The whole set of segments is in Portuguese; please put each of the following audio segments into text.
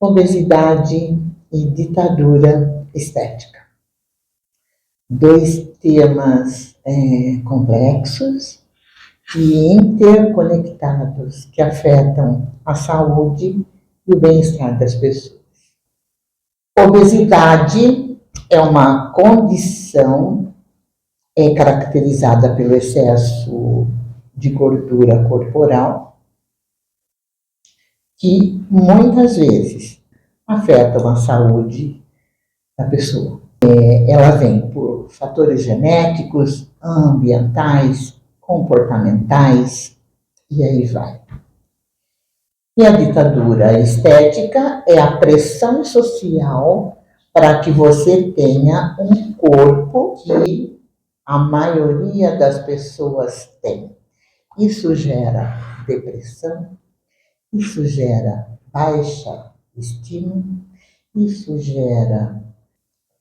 Obesidade e ditadura estética. Dois temas complexos e interconectados que afetam a saúde e o bem-estar das pessoas. Obesidade é uma condição caracterizada pelo excesso de gordura corporal, que muitas vezes afetam a saúde da pessoa. Ela vem por fatores genéticos, ambientais, comportamentais, e aí vai. E a ditadura estética é a pressão social para que você tenha um corpo que a maioria das pessoas tem. Isso gera depressão, isso gera baixa estima, isso gera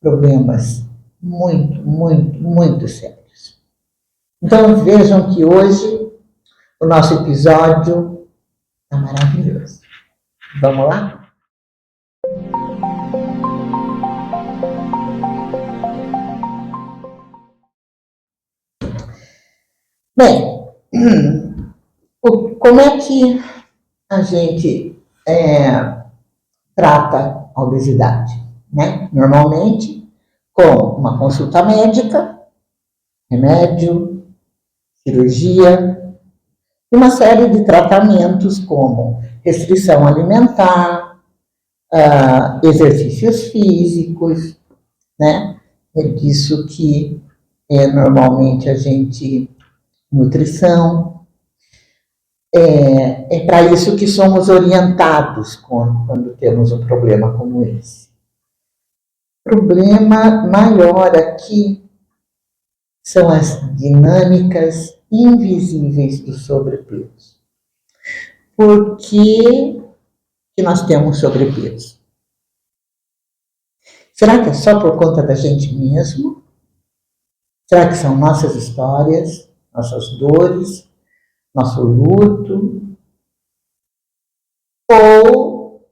problemas muito sérios. Então vejam que hoje o nosso episódio está maravilhoso. Vamos lá? Bem, como é que a gente trata a obesidade, né? Normalmente com uma consulta médica, remédio, cirurgia e uma série de tratamentos como restrição alimentar, exercícios físicos, né? É disso que normalmente a gente... nutrição. É para isso que somos orientados quando temos um problema como esse. O problema maior aqui são as dinâmicas invisíveis do sobrepeso. Por que nós temos sobrepeso? Será que é só por conta da gente mesmo? Será que são nossas histórias, nossas dores, nosso luto? Ou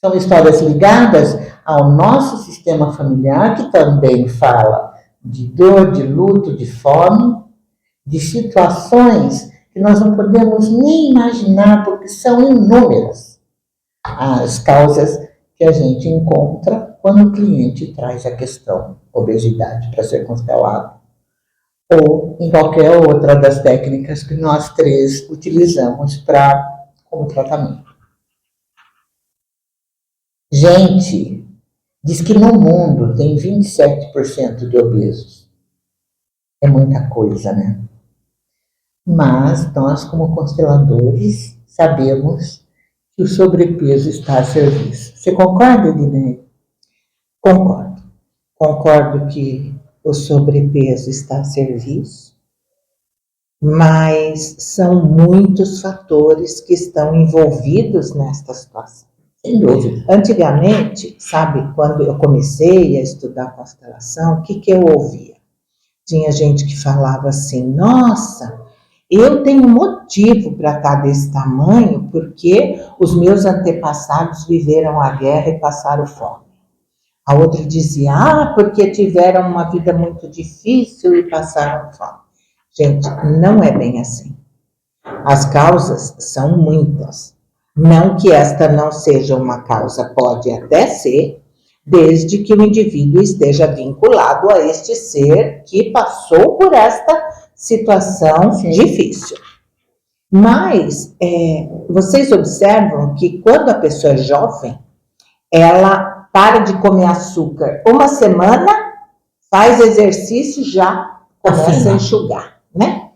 são histórias ligadas ao nosso sistema familiar, que também fala de dor, de luto, de fome, de situações que nós não podemos nem imaginar, porque são inúmeras as causas que a gente encontra quando o cliente traz a questão obesidade para ser constelado, ou em qualquer outra das técnicas que nós três utilizamos como tratamento. Gente, diz que no mundo tem 27% de obesos. É muita coisa, né? Mas nós, como consteladores, sabemos que o sobrepeso está a serviço. Você concorda, Ednei? Concordo. Concordo que o sobrepeso está a serviço, mas são muitos fatores que estão envolvidos nesta situação. Sem dúvida. Antigamente, sabe, quando eu comecei a estudar constelação, o que eu ouvia? Tinha gente que falava assim: nossa, eu tenho motivo para estar desse tamanho porque os meus antepassados viveram a guerra e passaram fome. A outra dizia: porque tiveram uma vida muito difícil e passaram fome. Gente, não é bem assim. As causas são muitas. Não que esta não seja uma causa, pode até ser, desde que o indivíduo esteja vinculado a este ser que passou por esta situação difícil. Mas vocês observam que quando a pessoa é jovem, ela para de comer açúcar uma semana, faz exercício, já começa a enxugar, né?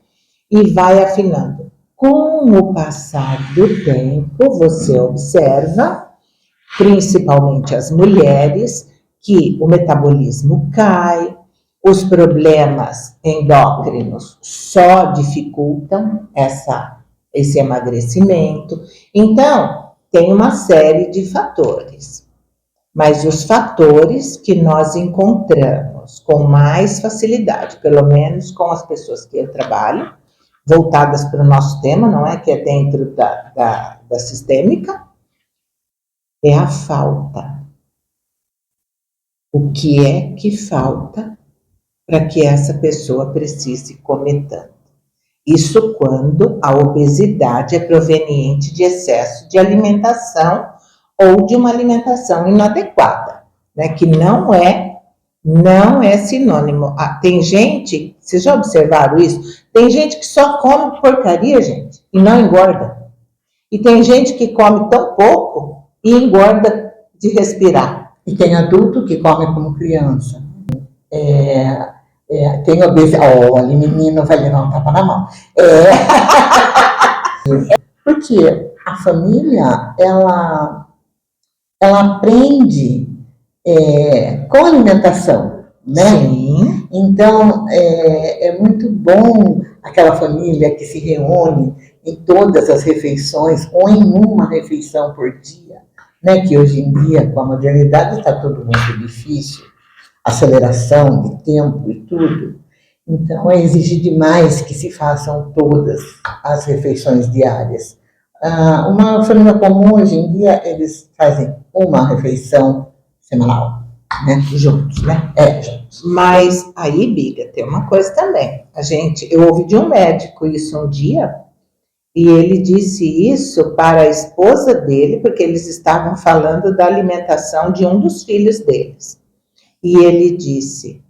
E vai afinando. Com o passar do tempo, você observa, principalmente as mulheres, que o metabolismo cai, os problemas endócrinos só dificultam esse emagrecimento. Então, tem uma série de fatores. Mas os fatores que nós encontramos com mais facilidade, pelo menos com as pessoas que eu trabalho, voltadas para o nosso tema, não é? Que é dentro da sistêmica, é a falta. O que é que falta para que essa pessoa precise comer tanto? Isso quando a obesidade é proveniente de excesso de alimentação ou de uma alimentação inadequada, né? Que não é sinônimo. Tem gente, vocês já observaram isso? Tem gente que só come porcaria, gente, e não engorda. E tem gente que come tão pouco e engorda de respirar. E tem adulto que come como criança. Tem obesidade. Ali menino vai levar um tapa na mão. Porque a família, ela aprende com alimentação, né? Sim. Então, é muito bom aquela família que se reúne em todas as refeições, ou em uma refeição por dia, né? Que hoje em dia, com a modernidade, está tudo muito difícil, aceleração de tempo e tudo. Então, é exigir demais que se façam todas as refeições diárias. Uma família comum, hoje em dia, eles fazem uma refeição semanal, né? Juntos, né? Juntos. Mas aí, Biga, tem uma coisa também. Eu ouvi de um médico isso um dia, e ele disse isso para a esposa dele, porque eles estavam falando da alimentação de um dos filhos deles. E ele disse: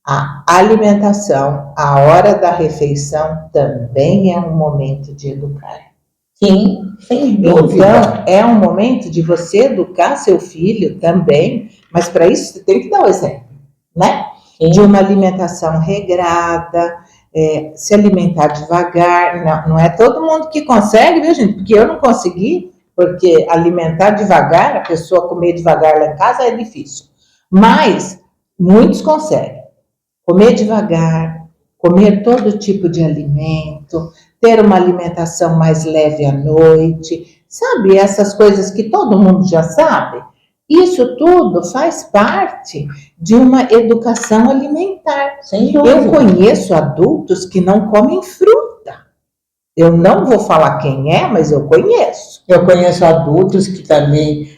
a alimentação, a hora da refeição, também é um momento de educar. Sim, sem dúvida. Então, é um momento de você educar seu filho também, mas para isso você tem que dar o exemplo, né? Sim. De uma alimentação regrada, se alimentar devagar. Não é todo mundo que consegue, viu, gente? Porque eu não consegui, porque alimentar devagar, a pessoa comer devagar lá em casa é difícil. Mas muitos conseguem. Comer devagar, comer todo tipo de alimento, ter uma alimentação mais leve à noite, sabe? Essas coisas que todo mundo já sabe. Isso tudo faz parte de uma educação alimentar. Sem dúvida. Eu conheço adultos que não comem fruta. Eu não vou falar quem é, mas eu conheço. Eu conheço adultos que também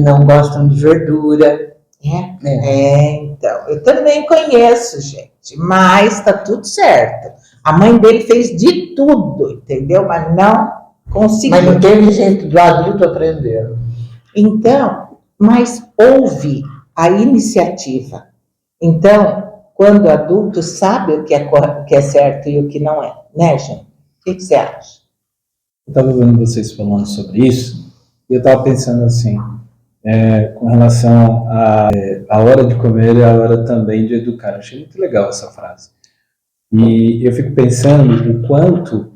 não gostam de verdura. Então, eu também conheço, gente, mas tá tudo certo. A mãe dele fez de tudo, entendeu? Mas não conseguiu. Mas não teve jeito do adulto aprender. Então, mas houve a iniciativa. Então, quando o adulto sabe o que é certo e o que não é, né, gente? O que você acha? Eu estava vendo vocês falando sobre isso e eu estava pensando assim, com relação a hora de comer e a hora também de educar. Eu achei muito legal essa frase. E eu fico pensando o quanto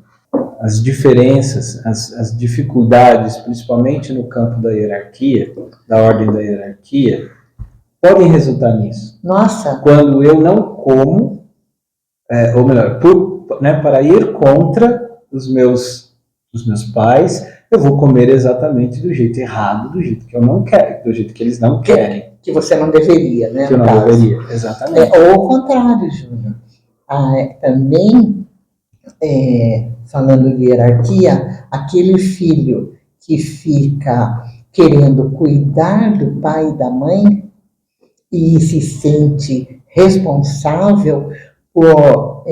as diferenças, as dificuldades, principalmente no campo da hierarquia, da ordem da hierarquia, podem resultar nisso. Nossa! Quando eu não como, ou melhor, para ir contra os meus pais, eu vou comer exatamente do jeito errado, do jeito que eu não quero, do jeito que eles não querem. Que você não deveria, né? Que eu não deveria, exatamente. Ou o contrário, Júnior. Também, falando de hierarquia, aquele filho que fica querendo cuidar do pai e da mãe e se sente responsável por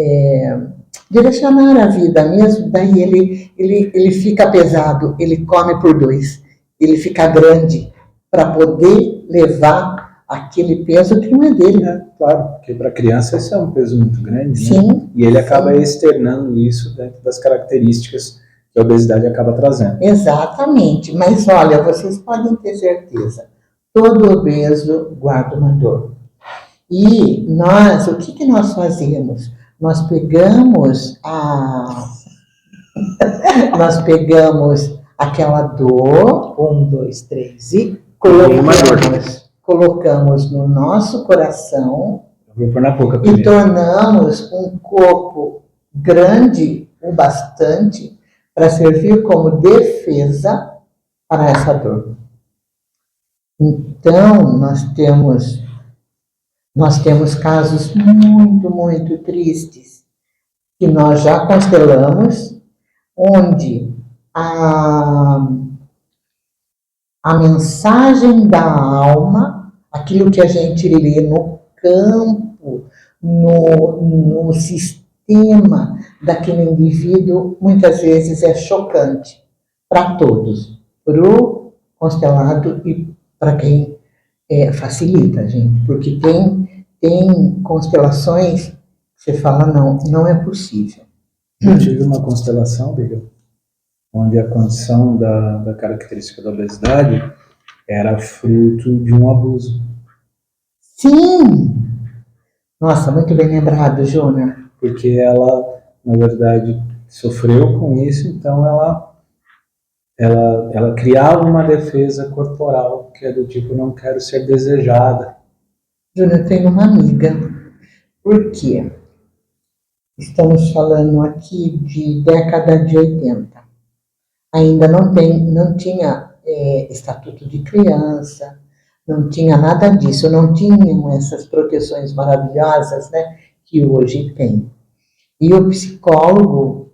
direcionar a vida mesmo, daí ele fica pesado, ele come por dois, ele fica grande para poder levar aquele peso que não é dele. Claro, porque para a criança isso é um peso muito grande, sim, né? E ele acaba externando isso dentro das características que a obesidade acaba trazendo. Exatamente, mas olha, vocês podem ter certeza, todo obeso guarda uma dor. E nós, o que nós fazemos? Nós pegamos aquela dor, 1, 2, 3 e colocamos no nosso coração e tornamos um corpo grande o bastante para servir como defesa para essa dor. Então, nós temos casos muito, muito tristes que nós já constelamos, onde a mensagem da alma, aquilo que a gente lê no campo, no sistema daquele indivíduo, muitas vezes é chocante para todos, para o constelado e para quem facilita, gente, porque tem constelações que você fala, não é possível. Eu tive uma constelação, Bíblia, onde a condição da característica da obesidade era fruto de um abuso. Sim! Nossa, muito bem lembrado, Júnior. Porque ela, na verdade, sofreu com isso, então ela criava uma defesa corporal, que é do tipo, não quero ser desejada. Júnior, eu tenho uma amiga. Por quê? Estamos falando aqui de década de 80. Ainda não tinha estatuto de criança, não tinha nada disso, não tinham essas proteções maravilhosas, né, que hoje tem. E o psicólogo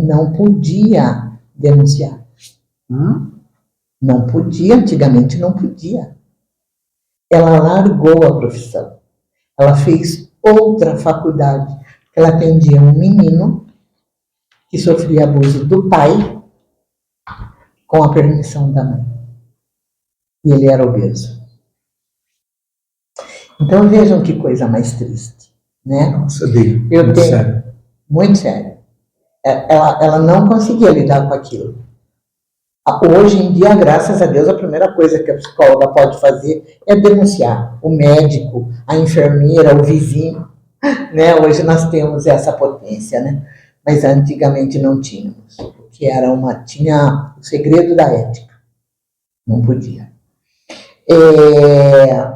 não podia denunciar. Não podia, antigamente não podia. Ela largou a profissão. Ela fez outra faculdade. Ela atendia um menino que sofria abuso do pai com a permissão da mãe. E ele era obeso. Então vejam que coisa mais triste, né? Nossa, Bíblia, muito sério. Muito sério. Ela não conseguia lidar com aquilo. Hoje em dia, graças a Deus, a primeira coisa que a psicóloga pode fazer é denunciar o médico, a enfermeira, o vizinho, né? Hoje nós temos essa potência, né? Mas antigamente não tínhamos, porque tinha o segredo da ética, não podia.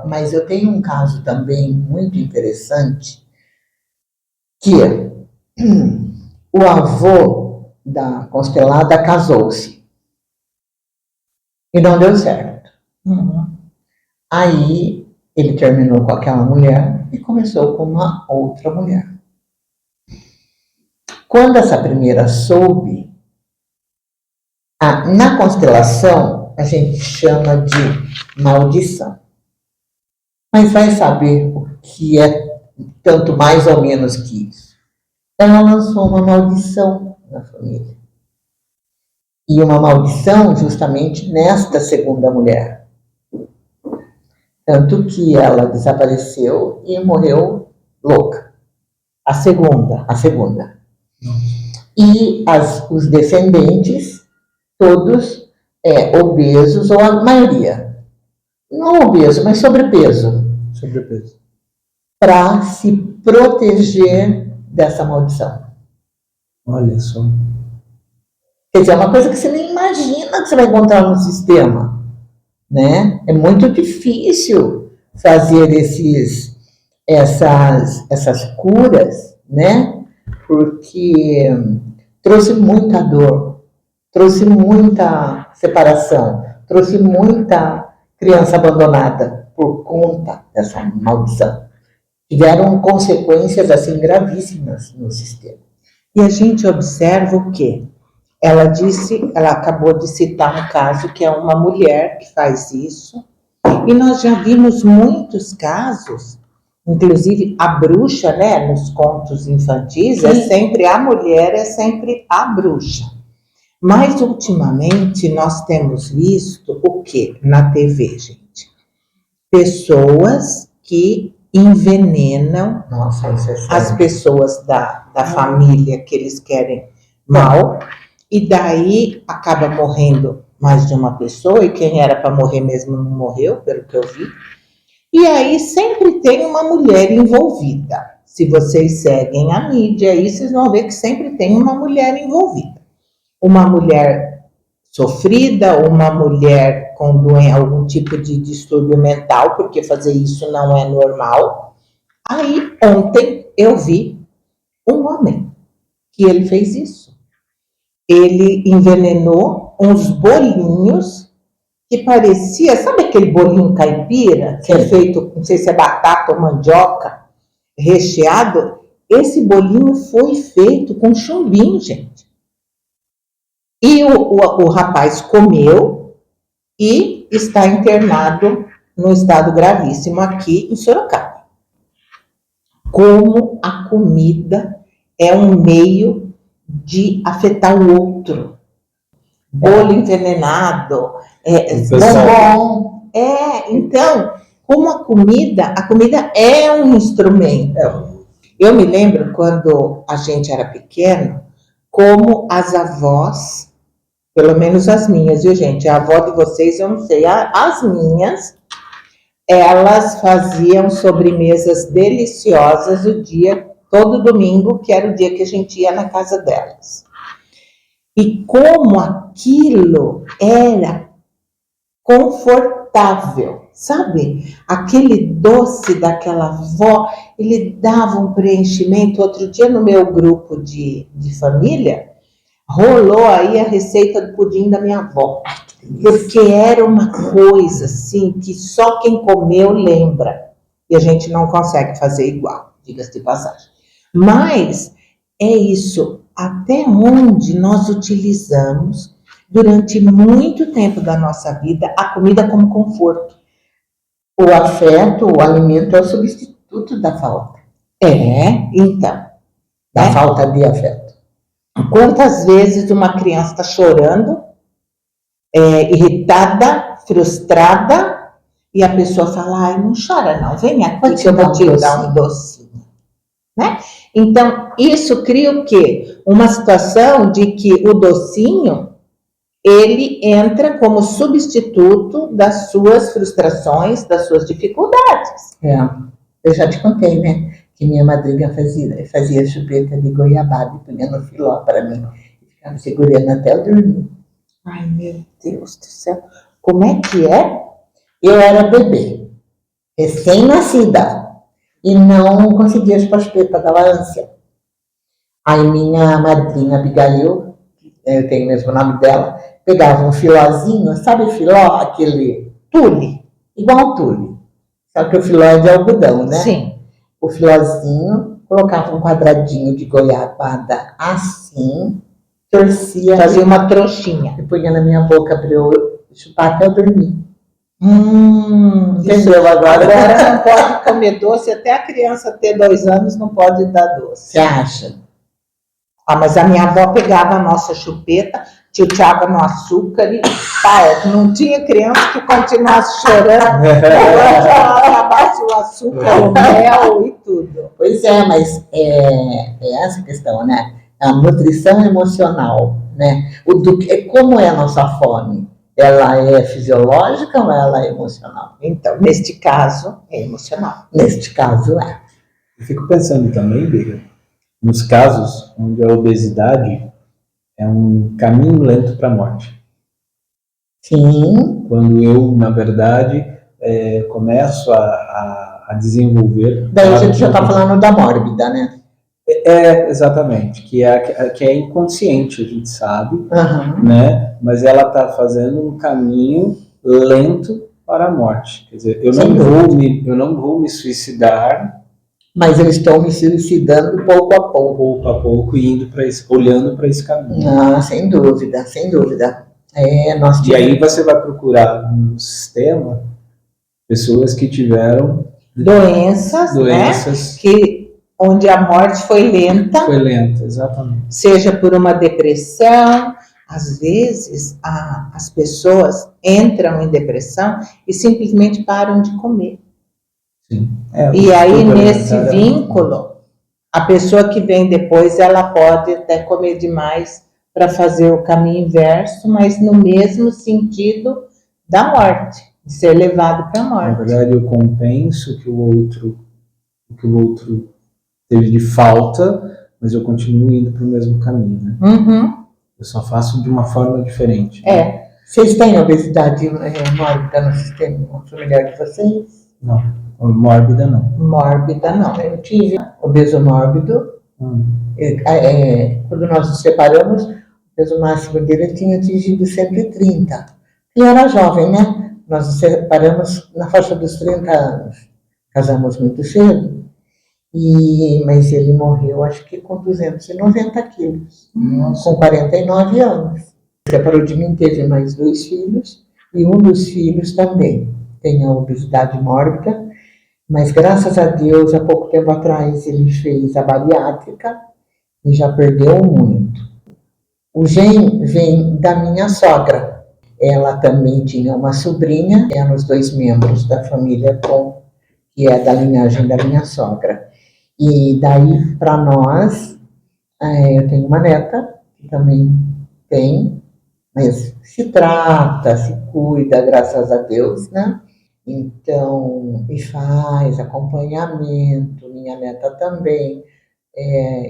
Mas eu tenho um caso também muito interessante, que o avô da constelada casou-se. E não deu certo. Aí ele terminou com aquela mulher e começou com uma outra mulher. Quando essa primeira soube, na constelação a gente chama de maldição. Mas vai saber o que é tanto mais ou menos que isso. Ela lançou uma maldição na família. E uma maldição justamente nesta segunda mulher. Tanto que ela desapareceu e morreu louca. A segunda. E os descendentes, todos obesos, ou a maioria. Não obeso, mas sobrepeso. Para se proteger dessa maldição. Olha só. Quer dizer, é uma coisa que você nem imagina que você vai encontrar no sistema, né? É muito difícil fazer essas curas, né? Porque trouxe muita dor, trouxe muita separação, trouxe muita criança abandonada por conta dessa maldição. Tiveram consequências assim gravíssimas no sistema. E a gente observa o quê? Ela acabou de citar um caso que é uma mulher que faz isso, e nós já vimos muitos casos, inclusive a bruxa, né, nos contos infantis, é sempre a mulher, é sempre a bruxa. Mas ultimamente nós temos visto o quê? Na TV, gente? Pessoas que envenenam as pessoas da família que eles querem mal, e daí acaba morrendo mais de uma pessoa, e quem era para morrer mesmo não morreu, pelo que eu vi. E aí sempre tem uma mulher envolvida. Se vocês seguem a mídia aí, vocês vão ver que sempre tem uma mulher envolvida. Uma mulher sofrida, uma mulher com algum tipo de distúrbio mental, porque fazer isso não é normal. Aí ontem eu vi um homem que ele fez isso. Ele envenenou uns bolinhos que parecia, sabe aquele bolinho caipira, que é feito, não sei se é batata ou mandioca, recheado? Esse bolinho foi feito com chumbinho, gente. E o rapaz comeu e está internado no estado gravíssimo aqui em Sorocaba. Como a comida é um meio de afetar o outro. Bolo envenenado, bombom. Então, como a comida é um instrumento. Eu me lembro quando a gente era pequeno, como as avós, pelo menos as minhas, viu, gente? A avó de vocês, eu não sei. As minhas, elas faziam sobremesas deliciosas todo domingo, que era o dia que a gente ia na casa delas. E como aquilo era confortável, sabe? Aquele doce daquela avó, ele dava um preenchimento. Outro dia no meu grupo de família, rolou aí a receita do pudim da minha avó. Porque era uma coisa assim que só quem comeu lembra. E a gente não consegue fazer igual, diga-se de passagem. Mas é isso, até onde nós utilizamos durante muito tempo da nossa vida a comida como conforto. O afeto, o alimento é o substituto da falta. Então. Da falta de afeto. Quantas vezes uma criança está chorando, irritada, frustrada, e a pessoa fala, ai, não chora não, vem aqui que eu vou te dar um docinho. Né? Então, isso cria o quê? Uma situação de que o docinho, ele entra como substituto das suas frustrações, das suas dificuldades. Eu já te contei, né? Que minha madrinha fazia chupeta de goiabada e punha no filó para mim. Ficava segurando até eu dormir. Ai, meu Deus do céu. Como é que é? Eu era bebê, recém-nascida, e não conseguia chupar chupeta, dava ânsia. Aí minha madrinha Abigail, eu tenho o mesmo nome dela, pegava um filózinho, sabe filó? Aquele tule, igual tule. Só que o filó é de algodão, né? Sim. O filózinho, colocava um quadradinho de goiabada assim, torcia. Fazia uma trouxinha. E punha na minha boca para eu chupar até eu dormir. Entendeu agora? Agora não pode comer doce, até a criança ter 2 anos não pode dar doce. Você acha? Mas a minha avó pegava a nossa chupeta, tchutchava no açúcar e não tinha criança que continuasse chorando, acabasse o açúcar, o mel e tudo. Pois é, mas é essa questão, né? A nutrição emocional, né? Como é a nossa fome? Ela é fisiológica ou ela é emocional? Então, neste caso, é emocional. Neste caso, é. Eu fico pensando também, Biga, nos casos onde a obesidade é um caminho lento para a morte. Sim. Quando eu, na verdade, começo a desenvolver... Daí a gente já está falando da mórbida, né? Exatamente, que é inconsciente, a gente sabe, Uhum. né? Mas ela está fazendo um caminho lento para a morte. Quer dizer, eu não vou me suicidar, mas eu estou me suicidando pouco a pouco. Pouco a pouco, olhando para esse caminho. Sem dúvida, sem dúvida. E aí você vai procurar no sistema pessoas que tiveram doenças, né? Onde a morte foi lenta. Foi lenta, exatamente. Seja por uma depressão. Às vezes, as pessoas entram em depressão e simplesmente param de comer. Sim. E aí, nesse vínculo, a pessoa que vem depois, ela pode até comer demais para fazer o caminho inverso, mas no mesmo sentido da morte, de ser levado para a morte. Na verdade, eu compenso o que o outro teve de falta, mas eu continuo indo para o mesmo caminho, né? Uhum. Eu só faço de uma forma diferente. Né? Vocês têm obesidade mórbida no sistema familiar de vocês? Não, mórbida não. Mórbida não. Eu tive obeso mórbido. Quando nós nos separamos, o peso máximo dele tinha atingido 130. E era jovem, né? Nós nos separamos na faixa dos 30 anos. Casamos muito cedo. Mas ele morreu, acho que com 290 quilos, com 49 anos. Separou de mim, teve mais 2 filhos, E um dos filhos também tem a obesidade mórbida, mas graças a Deus, há pouco tempo atrás, ele fez a bariátrica e já perdeu muito. O gen vem da minha sogra. Ela também tinha uma sobrinha, eram os dois membros da família Tom, que é da linhagem da minha sogra. E daí, para nós, eu tenho uma neta, que também tem, mas se trata, se cuida, graças a Deus, né? Então, e faz acompanhamento, minha neta também.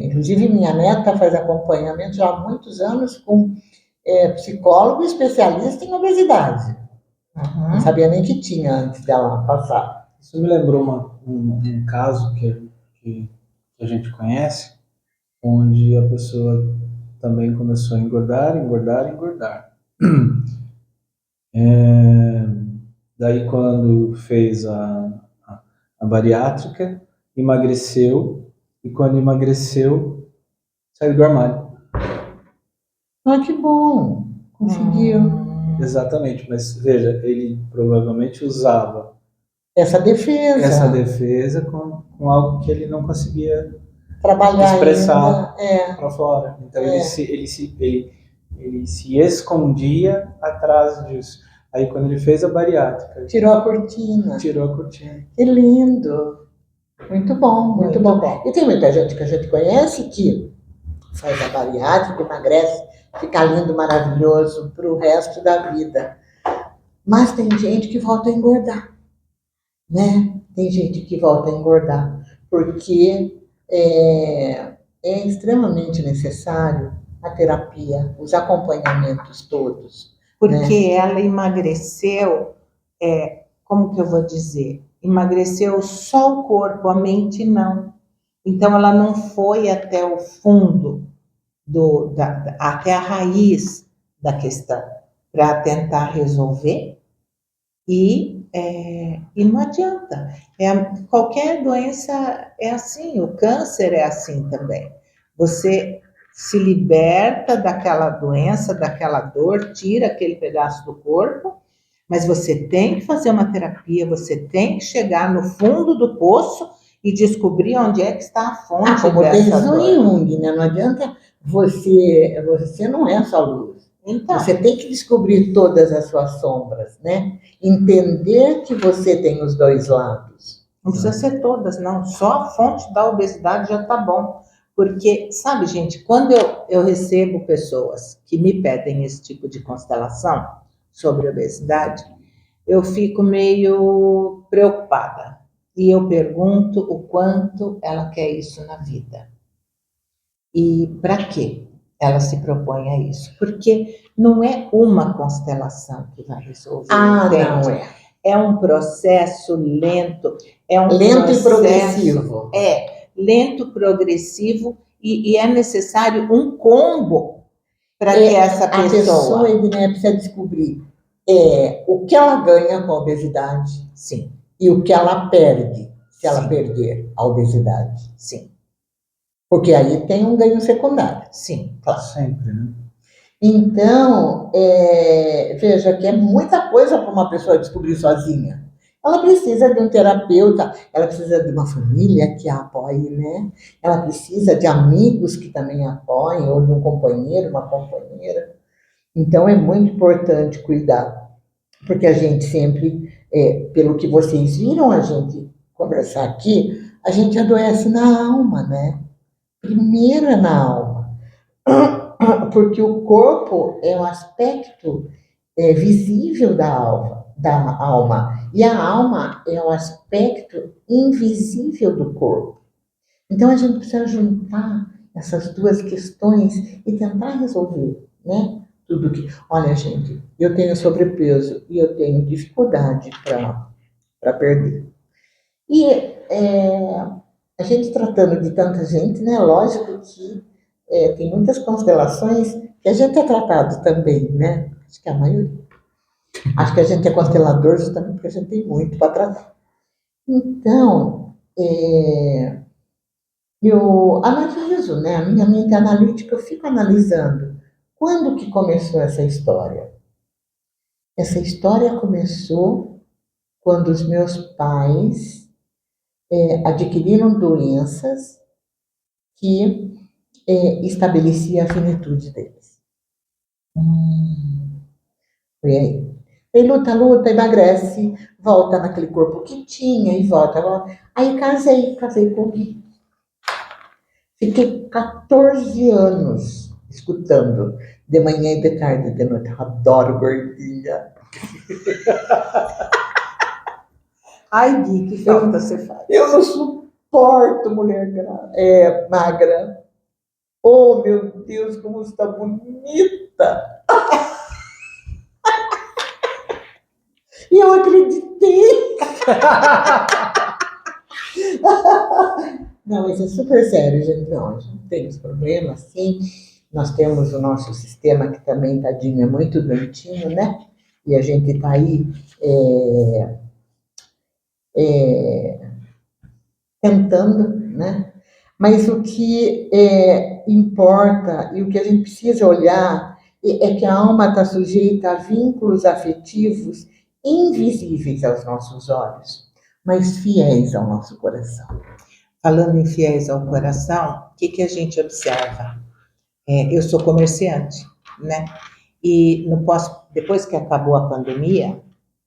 Inclusive, minha neta faz acompanhamento já há muitos anos com psicólogo especialista em obesidade. Não sabia nem que tinha antes dela passar. Isso me lembrou um caso que a gente conhece, onde a pessoa também começou a engordar, engordar, engordar. Daí, quando fez a bariátrica, emagreceu, e quando emagreceu, saiu do armário. Ah, que bom! Conseguiu. Exatamente, mas veja, ele provavelmente usava essa defesa com algo que ele não conseguia trabalhar, expressar para fora. Então ele se escondia atrás disso. Aí quando ele fez a bariátrica, tirou a cortina. Que lindo! Muito bom, muito bom. E tem muita gente que a gente conhece que faz a bariátrica, emagrece, fica lindo, maravilhoso para o resto da vida. Mas tem gente que volta a engordar, né? Tem gente que volta a engordar, porque é extremamente necessário a terapia, os acompanhamentos todos. Porque ela emagreceu, como que eu vou dizer? Emagreceu só o corpo, a mente não. Então, ela não foi até o fundo, até a raiz da questão, para tentar resolver. E não adianta. Qualquer doença é assim, o câncer é assim também. Você se liberta daquela doença, daquela dor, tira aquele pedaço do corpo, mas você tem que fazer uma terapia, você tem que chegar no fundo do poço e descobrir onde é que está a fonte como dessa diz o dor. Jung, né? Não adianta você não é só luz. Então, você tem que descobrir todas as suas sombras, né? Entender que você tem os dois lados. Não precisa ser todas, não. Só a fonte da obesidade já está bom. Porque, sabe, gente, quando eu recebo pessoas que me pedem esse tipo de constelação sobre obesidade, eu fico meio preocupada. E eu pergunto o quanto ela quer isso na vida. E para quê ela se propõe a isso? Porque não é uma constelação que vai resolver. Não é. É um processo lento. Lento e progressivo. Lento, progressivo, e é necessário um combo para que essa pessoa... A pessoa, Edneia, precisa descobrir o que ela ganha com a obesidade. Sim. E o que ela perde se ela perder a obesidade. Sim. Porque aí tem um ganho secundário. Sim, claro. Sempre, né? Então, veja que é muita coisa para uma pessoa descobrir sozinha. Ela precisa de um terapeuta, ela precisa de uma família que a apoie, né? Ela precisa de amigos que também a apoiem, ou de um companheiro, uma companheira. Então, é muito importante cuidar, porque a gente sempre, pelo que vocês viram a gente conversar aqui, a gente adoece na alma, né? Primeiro é na alma, porque o corpo é um aspecto visível da alma, e a alma é um aspecto invisível do corpo. Então a gente precisa juntar essas duas questões e tentar resolver, né? Tudo que... Olha, gente, eu tenho sobrepeso e eu tenho dificuldade para perder. E a gente tratando de tanta gente, né? Lógico que tem muitas constelações que a gente é tratado também, né? Acho que a maioria. Acho que a gente é constelador justamente porque a gente tem muito para tratar. Então, eu analiso, né? A minha mente analítica, eu fico analisando. Quando que começou essa história? Essa história começou quando os meus pais adquiriram doenças que estabelecia a finitude deles. Foi aí. Aí luta, luta, emagrece, volta naquele corpo que tinha e volta. Aí casei com o Gui. Fiquei 14 anos escutando, de manhã e de tarde e de noite. Eu adoro gordinha. Ai, Gui, que falta você faz. Eu não suporto mulher magra. Oh, meu Deus, como está bonita! E eu acreditei. Não, isso é super sério, gente. Não, a gente tem esse problema, sim. Nós temos o nosso sistema que também, tadinho, é muito doentinho, né? E a gente está aí tentando, né? Mas o que importa e o que a gente precisa olhar é que a alma está sujeita a vínculos afetivos invisíveis aos nossos olhos, mas fiéis ao nosso coração. Falando em fiéis ao coração, o que a gente observa? Eu sou comerciante, né? E depois que acabou a pandemia,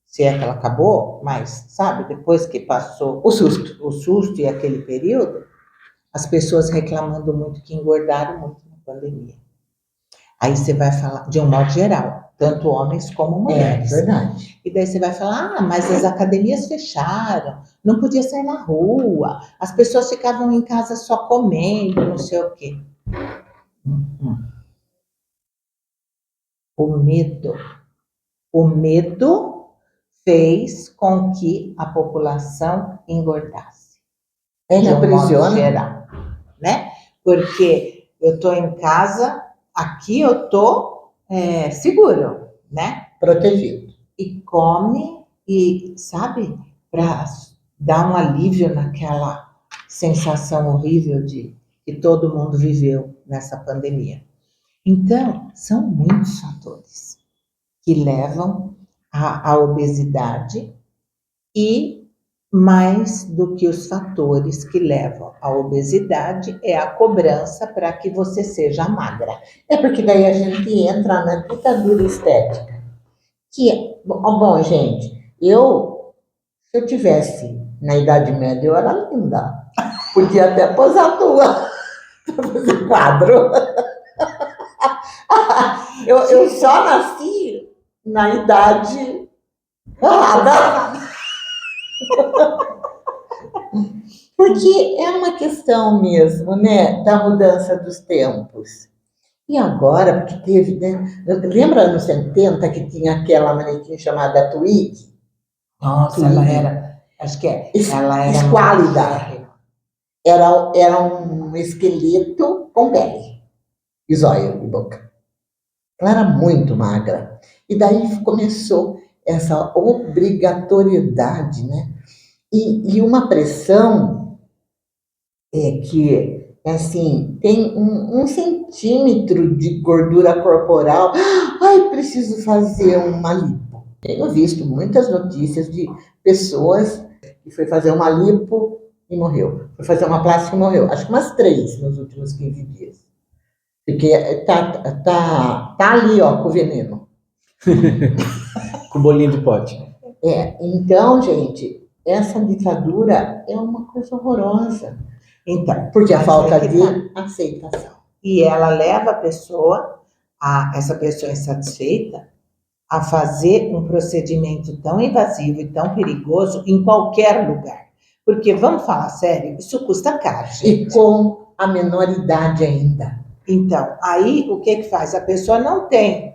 se é que ela acabou, mas, sabe, depois que passou o susto e aquele período, as pessoas reclamando muito que engordaram muito na pandemia. Aí você vai falar, de um modo geral, tanto homens como mulheres. É verdade. E daí você vai falar, mas as academias fecharam, não podia sair na rua, as pessoas ficavam em casa só comendo, não sei o quê. O medo fez com que a população engordasse. Ele aprisiona. Geral, né? Porque eu estou em casa, aqui eu estou seguro, né? Protegido. E come, e sabe, para dar um alívio naquela sensação horrível que todo mundo viveu nessa pandemia. Então, são muitos fatores que levam à obesidade e mais do que os fatores que levam à obesidade é a cobrança para que você seja magra. É porque daí a gente entra na ditadura estética. Bom, gente, se eu tivesse na Idade Média, eu era linda. Podia até posar nua para fazer quadro. Eu só nasci na idade errada. Porque é uma questão mesmo, né, da mudança dos tempos. E agora, porque teve, né? Lembra anos 70 que tinha aquela manequim chamada Twig? Nossa, Twig. ela era, acho que ela era esquálida. Era um esqueleto com pele e zóio e boca. Ela era muito magra. E daí começou essa obrigatoriedade, né? E uma pressão que, assim, tem um centímetro de gordura corporal. Ai, preciso fazer uma lipo. Tenho visto muitas notícias de pessoas que foi fazer uma lipo e morreu. Foi fazer uma plástica e morreu. Acho que umas 3 nos últimos 15 dias. Porque tá ali, ó, com o veneno. Com bolinho de pote. Então, gente, essa ditadura é uma coisa horrorosa. Então, porque a falta de aceitação. E ela leva essa pessoa insatisfeita, a fazer um procedimento tão invasivo e tão perigoso em qualquer lugar. Porque, vamos falar sério, isso custa caro, gente. E com a menor idade ainda. Então, aí o que faz? A pessoa não tem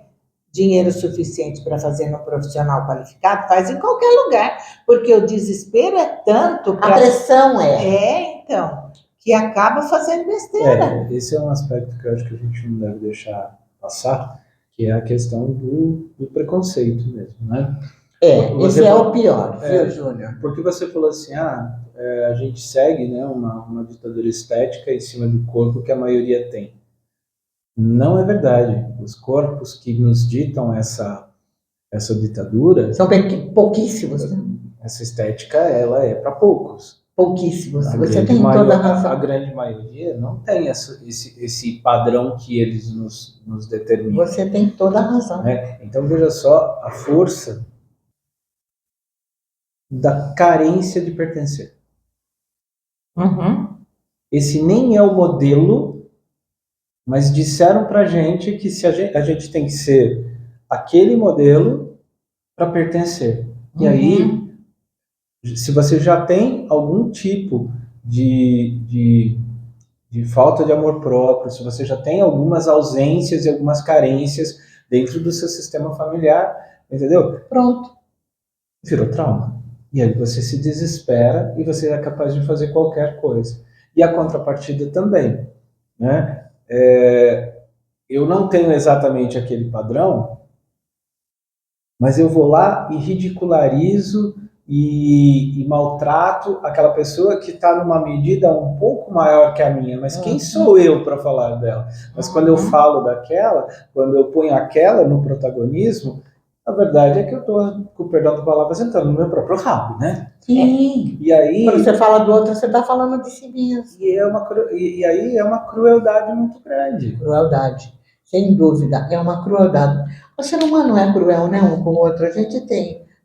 dinheiro suficiente para fazer num profissional qualificado, faz em qualquer lugar, porque o desespero é tanto... A pressão então, que acaba fazendo besteira. Esse é um aspecto que eu acho que a gente não deve deixar passar, que é a questão do preconceito mesmo, né? Esse é o pior, viu, Júnior? Porque você falou assim, a gente segue, né, uma ditadura estética em cima do corpo que a maioria tem. Não é verdade. Os corpos que nos ditam essa essa ditadura, São pouquíssimos, né? essa estética, ela é para poucos. Pouquíssimos. A Você grande tem toda a maioria- razão. A grande maioria não tem esse padrão que eles nos determinam. Você tem toda a razão. Né? Então, veja só a força da carência de pertencer. Uhum. Esse nem é o modelo, mas disseram pra gente que se a gente tem que ser aquele modelo para pertencer. E aí, se você já tem algum tipo de falta de amor próprio, se você já tem algumas ausências e algumas carências dentro do seu sistema familiar, entendeu? Pronto. Virou trauma. E aí você se desespera e você é capaz de fazer qualquer coisa. E a contrapartida também, né? Eu não tenho exatamente aquele padrão, mas eu vou lá e ridicularizo e maltrato aquela pessoa que está numa medida um pouco maior que a minha. Mas quem sou eu para falar dela? Mas quando eu falo daquela, quando eu ponho aquela no protagonismo, a verdade é que eu estou, com o perdão da palavra, sentando no meu próprio rabo, né? Sim. E aí, Quando você fala do outro, você está falando de si mesmo. e aí é uma crueldade muito grande. Crueldade. Sem dúvida, é uma crueldade. O ser humano é cruel, né? Um com o outro. A gente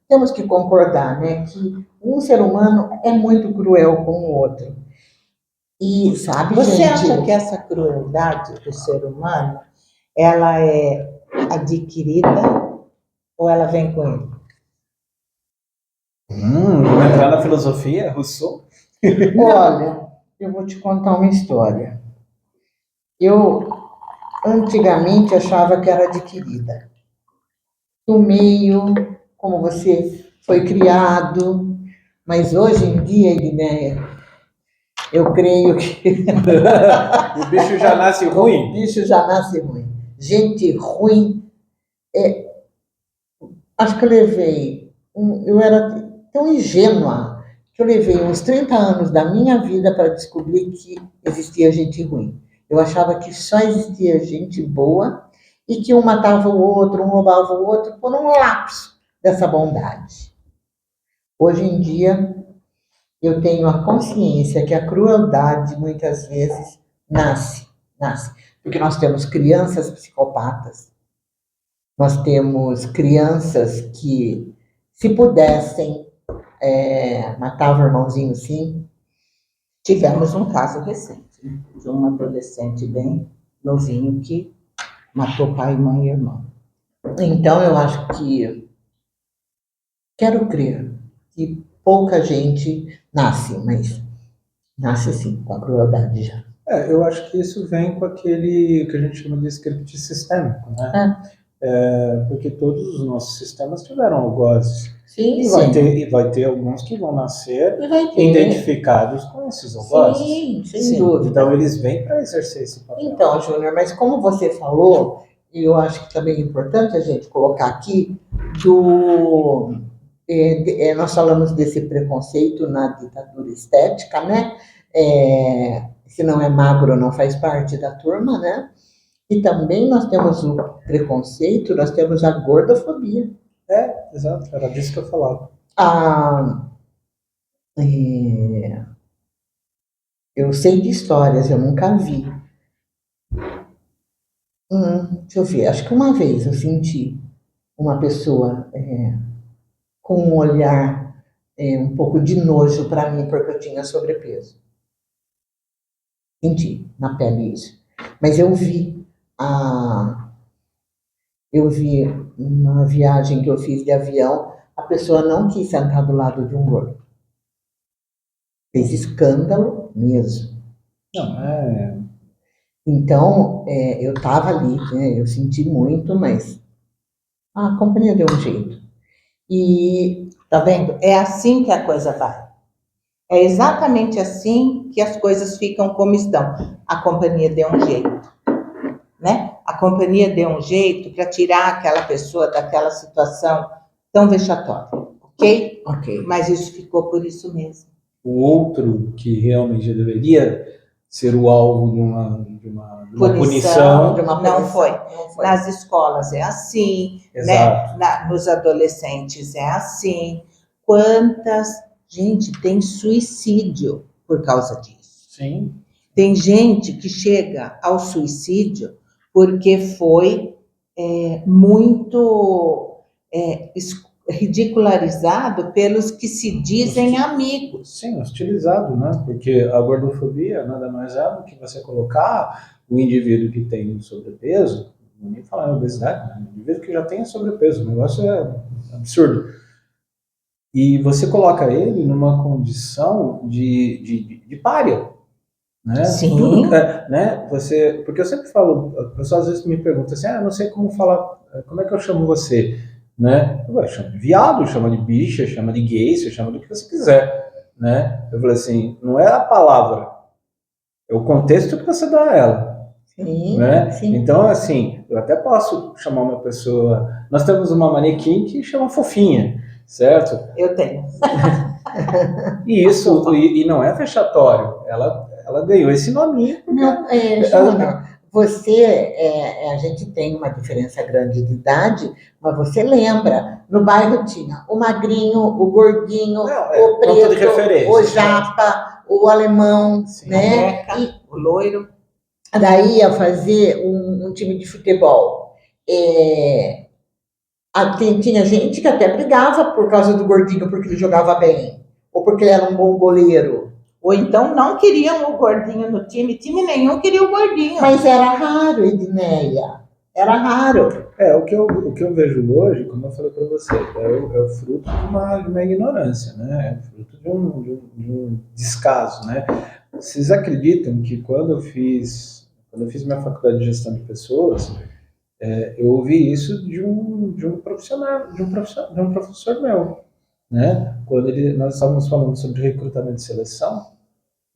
temos que concordar, né? Que um ser humano é muito cruel com o outro. E sabe, Você gente, acha que essa crueldade do ser humano, ela é adquirida ou ela vem com ele? Vamos entrar na filosofia, Rousseau? olha, eu vou te contar uma história. Eu antigamente achava que era adquirida. Do meio, como você foi criado, mas hoje em dia, Igneia, eu creio que O bicho já nasce o ruim? bicho já nasce ruim. Gente ruim. Acho que eu levei. Eu era tão ingênua que eu levei uns 30 anos da minha vida para descobrir que existia gente ruim. Eu achava que só existia gente boa e que um matava o outro, um roubava o outro, por um lapso dessa bondade. Hoje em dia, eu tenho a consciência que a crueldade muitas vezes nasce. Porque nós temos crianças psicopatas, nós temos crianças que, se pudessem, matavam o irmãozinho, sim. Tivemos um caso recente, né, de um adolescente bem novinho que matou pai, mãe e irmão. Então, eu acho que, quero crer, que pouca gente nasce, mas nasce sim, com a crueldade já. Eu acho que isso vem com aquele que a gente chama de script sistêmico, né? Porque todos os nossos sistemas tiveram algozes. Sim, E vai ter alguns que vão nascer E vai ter. identificados com esses algozes. Sim, sem dúvida. Então eles vêm para exercer esse papel. Então, Júnior, mas como você falou, e eu acho que também é importante a gente colocar aqui, nós falamos desse preconceito na ditadura estética, né? Se não é magro, não faz parte da turma, né? E também nós temos o preconceito, nós temos a gordofobia. Exato, era disso que eu falava. Eu sei de histórias, eu nunca vi. Deixa eu ver, acho que uma vez eu senti uma pessoa com um olhar um pouco de nojo para mim, porque eu tinha sobrepeso. Senti na pele isso. Mas eu vi uma viagem que eu fiz de avião, a pessoa não quis sentar do lado de um gordo. Fez escândalo mesmo. Não, Então, eu estava ali, né? Eu senti muito, mas a companhia deu um jeito. E, tá vendo? É assim que a coisa vai. É exatamente assim que as coisas ficam como estão. A companhia deu um jeito, né? A companhia deu um jeito para tirar aquela pessoa daquela situação tão vexatória, ok? Ok. Mas isso ficou por isso mesmo. o outro que realmente deveria ser o alvo de uma punição. De uma Não punição. foi. Não foi. Nas escolas é assim, Exato. né? Nos adolescentes é assim. Quantas... Gente, tem suicídio por causa disso. Sim. Tem gente que chega ao suicídio porque foi muito ridicularizado pelos que se dizem amigos. Sim, hostilizado, né? Porque a gordofobia nada mais é do que você colocar o indivíduo que tem sobrepeso, não vou nem falar em obesidade, né? O indivíduo que já tem sobrepeso, o negócio é absurdo. E você coloca ele numa condição de pária, né? Sim. Tudo, né? Porque eu sempre falo, a pessoa às vezes me pergunta assim, eu não sei como falar, como é que eu chamo você, né? Eu chamo de viado, chama de bicha, chama de gay, você chama do que você quiser, né? Eu falei assim, não é a palavra, é o contexto que você dá a ela. Sim, Né? sim. Então, assim, eu até posso chamar uma pessoa. Nós temos uma manequim que chama fofinha, certo? Eu tenho. E isso e não é vexatório. Ela ganhou esse nominho. Não, Júnior, você, a gente tem uma diferença grande de idade, mas você lembra, no bairro tinha o magrinho, o gordinho, o ponto de preto, referência, o japa, o alemão, Sim. né? Careca, o loiro. Daí ia fazer um time de futebol. Tinha gente que até brigava por causa do gordinho, porque ele jogava bem, ou porque ele era um bom goleiro. Ou então não queriam o gordinho no time nenhum queria o gordinho. Mas era raro, Edneia. Era raro. O que eu vejo hoje, como eu falei para você, é o fruto de uma ignorância, né? É fruto de um descaso, né? Vocês acreditam que quando eu fiz minha faculdade de gestão de pessoas, eu ouvi isso de um professor meu, né? Quando nós estávamos falando sobre recrutamento e seleção,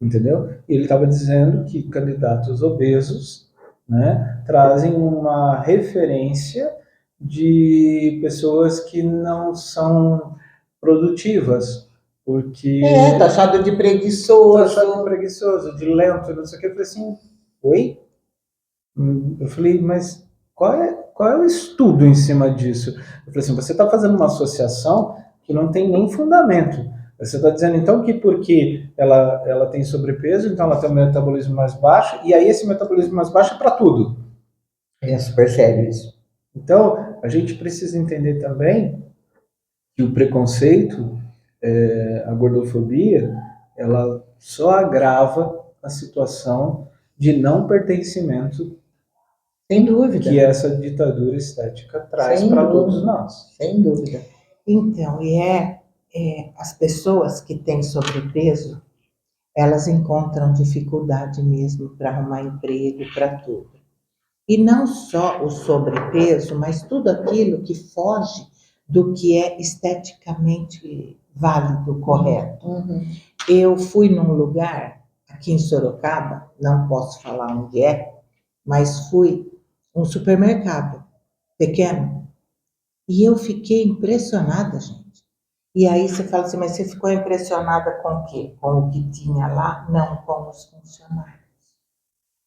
entendeu? E ele estava dizendo que candidatos obesos, né, trazem uma referência de pessoas que não são produtivas, porque Taxado de preguiçoso. De lento, não sei o que. Eu falei assim, oi? Eu falei, mas qual é o estudo em cima disso? Eu falei assim, você está fazendo uma associação que não tem nem fundamento. Você está dizendo, então, que porque ela tem sobrepeso, então ela tem um metabolismo mais baixo, e aí esse metabolismo mais baixo é para tudo. É super sério isso. Então, a gente precisa entender também que o preconceito, a gordofobia, ela só agrava a situação de não pertencimento. Sem dúvida. Que essa ditadura estética traz para todos nós. Sem dúvida. Então, as pessoas que têm sobrepeso, elas encontram dificuldade mesmo para arrumar emprego, para tudo. E não só o sobrepeso, mas tudo aquilo que foge do que é esteticamente válido, correto. Uhum. Eu fui num lugar, aqui em Sorocaba, não posso falar onde mas fui um supermercado pequeno. E eu fiquei impressionada, gente. E aí você fala assim, mas você ficou impressionada com o quê? Com o que tinha lá? Não, com os funcionários.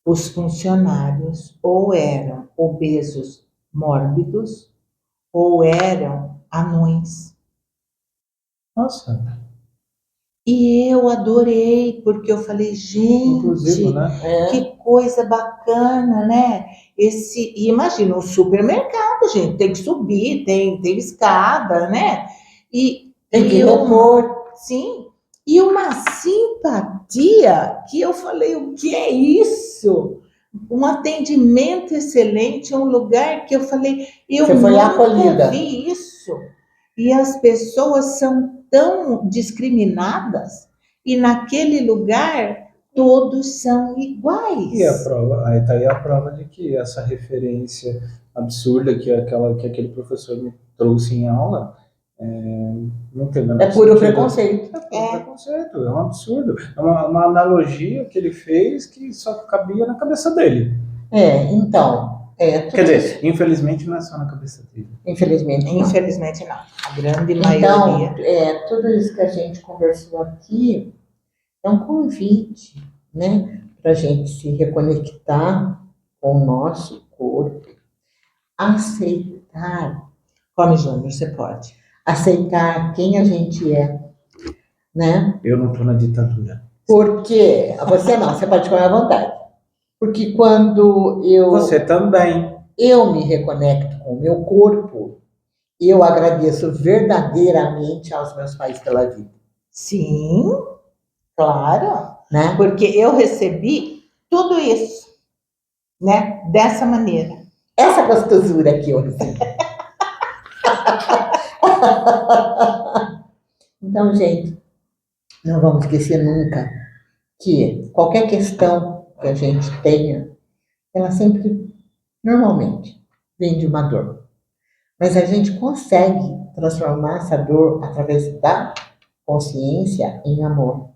Os funcionários ou eram obesos mórbidos ou eram anões. Nossa. E eu adorei, porque eu falei, gente, né? Que coisa bacana, né? E imagina, um supermercado, gente, tem que subir, tem escada, né? Tem que repor. Sim, e uma simpatia que eu falei, o que é isso? Um atendimento excelente, um lugar que eu falei, eu Você foi nunca acolhida. vi isso. E as pessoas são tão discriminadas, e naquele lugar todos são iguais. E aí está aí a prova de que essa referência absurda que aquele professor me trouxe em aula não tem nada. É puro preconceito. Preconceito, é um absurdo. É uma analogia que ele fez que só cabia na cabeça dele. Então. Quer dizer, infelizmente não é só na cabeça dele. Infelizmente não. Infelizmente não. A grande maioria. Então, tudo isso que a gente conversou aqui é um convite, né? para a gente se reconectar com o nosso corpo, aceitar, Come, Júnior, você pode. aceitar quem a gente é, né? Eu não estou na ditadura. Porque você não, você pode comer à vontade. Porque quando Você também. eu me reconecto com o meu corpo, eu agradeço verdadeiramente aos meus pais pela vida, Sim, claro. né? Porque eu recebi tudo isso, né? Dessa maneira. Essa gostosura que eu recebi. Então, gente, não vamos esquecer nunca que qualquer questão que a gente tenha, ela sempre, normalmente, vem de uma dor. Mas a gente consegue transformar essa dor através da consciência em amor.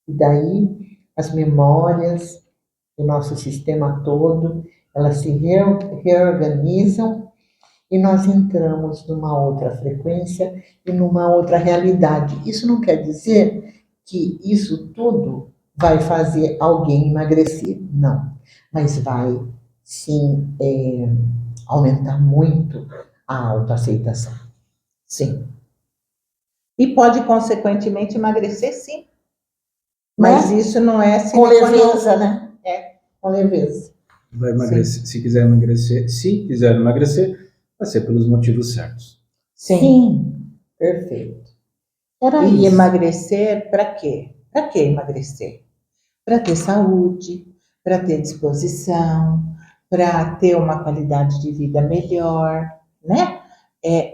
E daí as memórias do nosso sistema todo, elas se reorganizam e nós entramos numa outra frequência e numa outra realidade. Isso não quer dizer que isso tudo vai fazer alguém emagrecer, não. Mas vai, sim, aumentar muito a autoaceitação. Sim. E pode, consequentemente, emagrecer, sim. Mas isso não é Com leveza, né? Com leveza. Vai emagrecer, se quiser emagrecer, vai ser pelos motivos certos. Sim, perfeito. Era E isso. emagrecer para quê? Para que emagrecer? Para ter saúde, para ter disposição, para ter uma qualidade de vida melhor, né?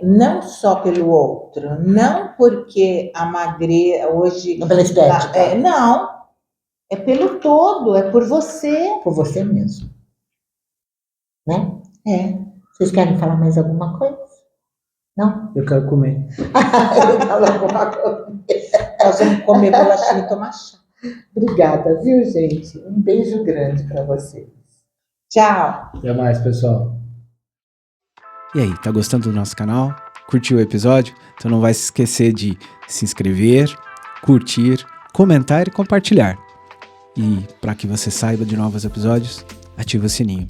Não só pelo outro, não porque a magreza hoje... Não pela estética. Não, é pelo todo, é por você. Por você mesmo. Né? Vocês querem falar mais alguma coisa? Não? Eu quero comer. Nós vamos comer bolachinha e tomar chá. Obrigada, viu, gente? Um beijo grande para vocês. Tchau. Até mais, pessoal. E aí, tá gostando do nosso canal? Curtiu o episódio? Então não vai se esquecer de se inscrever, curtir, comentar e compartilhar. E para que você saiba de novos episódios, ativa o sininho.